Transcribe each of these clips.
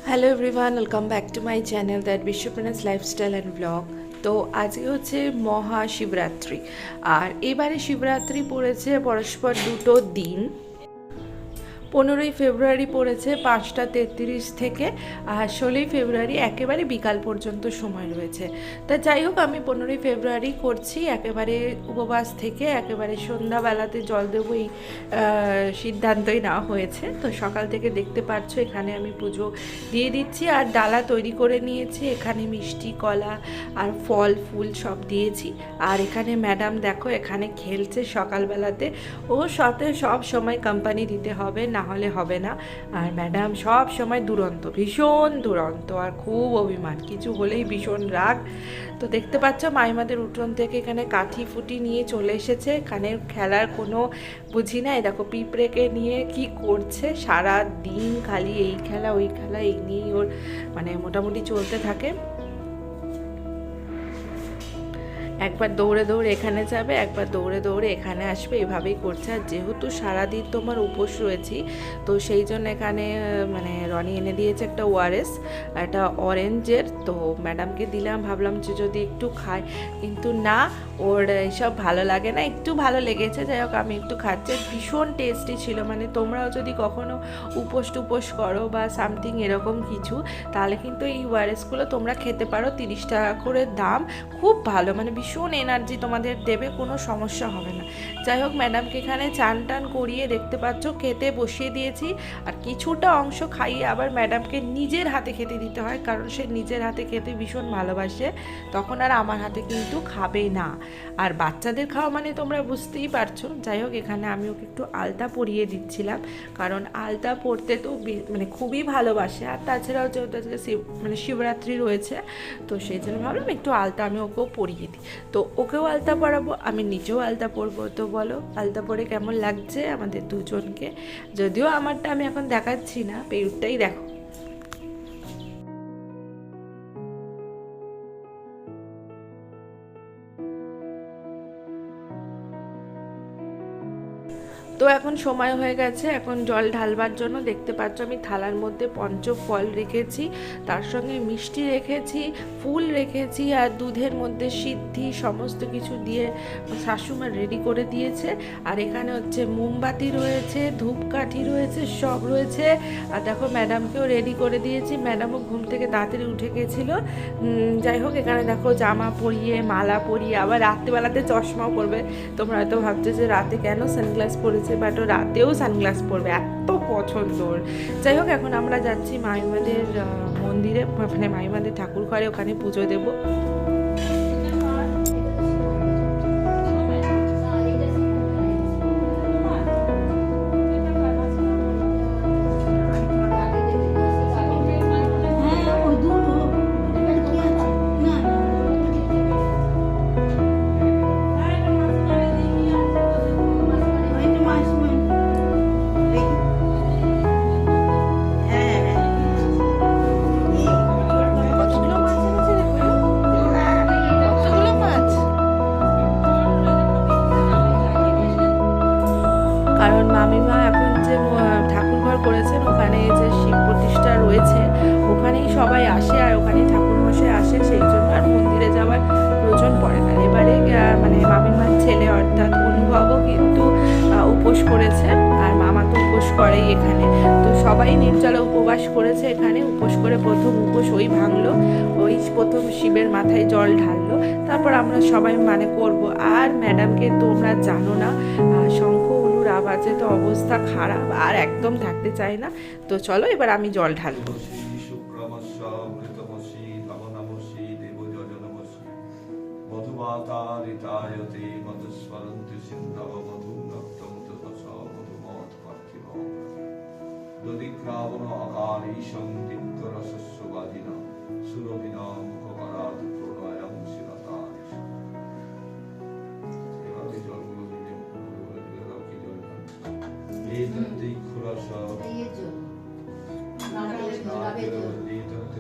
Hello everyone, welcome back to my channel that বিশ্বপ্রণাস lifestyle and blog. তো আজকে হচ্ছে মহাশিবরাত্রি, আর এবারে শিবরাত্রি পড়েছে পরস্পর দুটো দিন। 15ই ফেব্রুয়ারি পড়েছে 5টা 33 থেকে, আর 16ই ফেব্রুয়ারি একেবারে বিকাল পর্যন্ত সময় রয়েছে। তা যাই হোক, আমি 15ই ফেব্রুয়ারি করছি একেবারে উপবাস থেকে, একেবারে সন্ধ্যাবেলাতে জল দেবো এই সিদ্ধান্তই নেওয়া হয়েছে। তো সকাল থেকে দেখতে পাচ্ছ এখানে আমি পুজো দিয়ে দিচ্ছি, আর ডালা তৈরি করে নিয়েছি। এখানে মিষ্টি, কলা আর ফল ফুল সব দিয়েছি। আর এখানে ম্যাডাম দেখো এখানে খেলছে সকালবেলাতে। ও সাথে সব সময় কোম্পানি দিতে হবে, না হলে হবে না। আর ম্যাডাম সব সময় দুরন্ত, ভীষণ দুরন্ত, আর খুব অভিমান, কিছু হলেই ভীষণ রাগ। তো দেখতে পাচ্ছ মাইমাদের উঠোন থেকে এখানে কাঠি ফুটি নিয়ে চলে এসেছে। এখানে খেলার কোনো বুঝি নাই, দেখো পিঁপড়েকে নিয়ে কি করছে সারা দিন, খালি এই খেলা ওই খেলা, এই নিয়েই ওর মানে মোটামুটি চলতে থাকে। একবার দৌড়ে দৌড়ে এখানে যাবে, একবার দৌড়ে দৌড়ে এখানে আসবে, এভাবেই করছে। আর যেহেতু সারাদিন তোমার উপোস রয়েছি, তো সেই জন্য এখানে মানে রনি এনে দিয়েছে একটা ওআরএস, একটা অরেঞ্জের। তো ম্যাডামকে দিলাম, ভাবলাম যে যদি একটু খায়, কিন্তু না, ওর এইসব ভালো লাগে না। একটু ভালো লেগেছে, যাই হোক আমি একটু খাচ্ছি। ভীষণ টেস্টি ছিল, মানে তোমরাও যদি কখনো উপোস টুপোস করো বা সামথিং এরকম কিছু, তাহলে কিন্তু এই ওআরএসগুলো তোমরা খেতে পারো। 30 টাকা করে দাম, খুব ভালো, মানে ভীষণ এনার্জি তোমাদের দেবে, কোনো সমস্যা হবে না। যাই হোক, ম্যাডামকে এখানে চান টান করিয়ে দেখতে পাচ্ছ খেতে বসিয়ে দিয়েছি। আর কিছুটা অংশ খাইয়ে আবার ম্যাডামকে নিজের হাতে খেতে দিতে হয়, কারণ সে নিজের হাতে খেতে ভীষণ ভালোবাসে। তখন আর আমার হাতে কিন্তু খাবে না। আর বাচ্চাদের খাওয়া মানে তোমরা বুঝতেই পারছো। যাই হোক, এখানে আমি ওকে একটু আলতা পরিয়ে দিচ্ছিলাম, কারণ আলতা পরতে তো মানে খুবই ভালোবাসে। আর তাছাড়াও যেহেতু আজকে মানে শিবরাত্রি রয়েছে, তো সেই জন্য ভাবলাম একটু আলতা আমি ওকেও পরিয়ে দিই। তো ওকেও আলতা পরাবো, আমি নিজেও আলতা পরবো। তো বলো আলতা পরে কেমন লাগছে আমাদের দুজনকে? যদিও আমারটা আমি এখন দেখাচ্ছি না, পেউরটাই দেখো। তো এখন সময় হয়ে গেছে, এখন জল ঢালবার জন্য। দেখতে পাচ্ছ আমি থালার মধ্যে পঞ্চফল রেখেছি, তার সঙ্গে মিষ্টি রেখেছি, ফুল রেখেছি, আর দুধের মধ্যে সিদ্ধি সমস্ত কিছু দিয়ে শাশুমা রেডি করে দিয়েছে। আর এখানে হচ্ছে মোমবাতি রয়েছে, ধূপকাঠি রয়েছে, সব রয়েছে। আর দেখো ম্যাডামকেও রেডি করে দিয়েছি, ম্যাডামও ঘুম থেকে তাড়াতাড়ি উঠে গেছিলো। যাই হোক, এখানে দেখো জামা পরিয়ে, মালা পরিয়ে, আবার রাত্রিবেলাতে চশমাও পরবে। তোমরা হয়তো ভাবছো যে রাতে কেন সানগ্লাস পরেছে, বাট ও রাতেও সানগ্লাস পরবে, এত পছন্দ ওর। যাই হোক, এখন আমরা যাচ্ছি মাইমাদের মন্দিরে, মানে মাইমাদের ঠাকুর ঘরে, ওখানে পুজো দেবো। কারণ মামিমা এখন যে ঠাকুরঘর করেছেন, ওখানে যে শিব প্রতিষ্ঠা রয়েছে, ওখানেই সবাই আসে, আর ওখানেই ঠাকুরমশাই আসে, সেই জন্য আর মন্দিরে যাওয়ার প্রয়োজন পড়ে না। এবারে মানে মামিমার ছেলে অর্থাৎ অনুভবও কিন্তু উপোস করেছে, আর মামা তো উপোস করেই এখানে। তো সবাই নির্জলা উপবাস করেছে এখানে। উপোস করে প্রথম উপোস ওই ভাঙলো, ওই প্রথম শিবের মাথায় জল ঢাললো, তারপর আমরা সবাই মানে করব। আর ম্যাডামকে তোমরা জানো না, শঙ্খ উলুর আওয়াজে তো অবস্থা খারাপ, আর একদম থাকতে চায় না। তো চলো এবার আমি জল ঢালবো।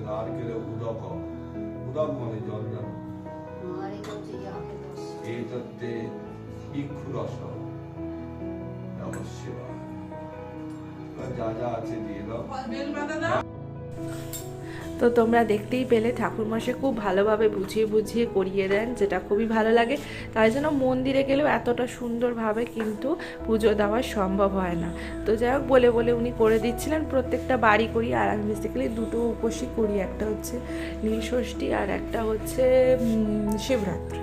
নারকেলের উদক, উদক মানে জল জানো, এইটাতে ইক্ষুরস নমঃ শিবায়, যা যা আছে দিয়ে দাও। তো তোমরা দেখতেই পেলে ঠাকুরমশাই খুব ভালোভাবে বুঝিয়ে বুঝিয়ে করিয়ে দেন, যেটা খুবই ভালো লাগে। তাই জন্য মন্দিরে গেলেও এতটা সুন্দরভাবে কিন্তু পুজো দেওয়া সম্ভব হয় না। তো যাই হোক, বলে বলে উনি করে দিচ্ছিলেন। প্রত্যেকটা বাড়ি করি, আর আমি বেসিক্যালি দুটো উপোসই করি, একটা হচ্ছে নীলষষ্ঠী আর একটা হচ্ছে শিবরাত্রি।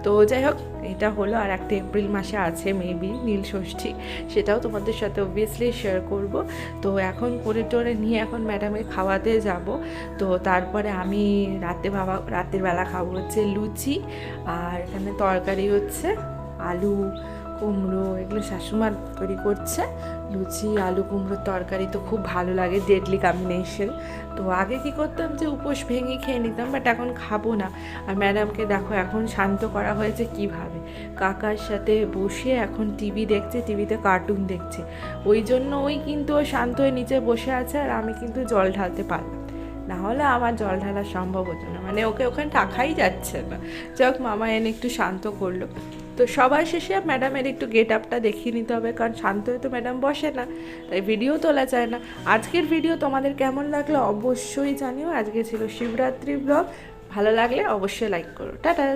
তো যাই হোক, এটা হলো। আর একটা এপ্রিল মাসে আছে মেবি নীলষষ্ঠী, সেটাও তোমাদের সাথে অবভিয়াসলি শেয়ার করব। তো এখন করে টোরে নিয়ে এখন ম্যাডামকে খাওয়াতে যাব। তো তারপরে আমি রাতের বেলা খাবো হচ্ছে লুচি, আর এখানে তরকারি হচ্ছে আলু কুমড়ো, এগুলো শাশুমা তৈরি করছে। লুচি আলু কুমড়োর তরকারি তো খুব ভালো লাগে, ডেডলি কম্বিনেশন। তো আগে কি করতাম যে উপোস ভেঙে খেয়ে নিতাম, বাট এখন খাবো না। আর ম্যাডামকে দেখো এখন শান্ত করা হয়েছে কিভাবে, কাকার সাথে বসে এখন টিভি দেখছে, টিভিতে কার্টুন দেখছে। ওই জন্য ওই কিন্তু ও শান্ত হয়ে নিচে বসে আছে, আর আমি কিন্তু জল ঢালতে পারলাম না, হলে আমার জল ঢালা সম্ভব হতো না, মানে ওকে ওখানে রাখাই যাচ্ছে না। যাক, মামা এনে একটু শান্ত করলো। তো সবার শেষে ম্যাডামের একটু গেট আপটা দেখিয়ে নিতে হবে, কারণ শান্ত হয়ে তো ম্যাডাম বসে না, তাই ভিডিও তোলা যায় না। আজকের ভিডিও তোমাদের কেমন লাগলো অবশ্যই জানিও। আজকে ছিল শিবরাত্রি ব্লগ। ভালো লাগলে অবশ্যই লাইক করো। টাটা।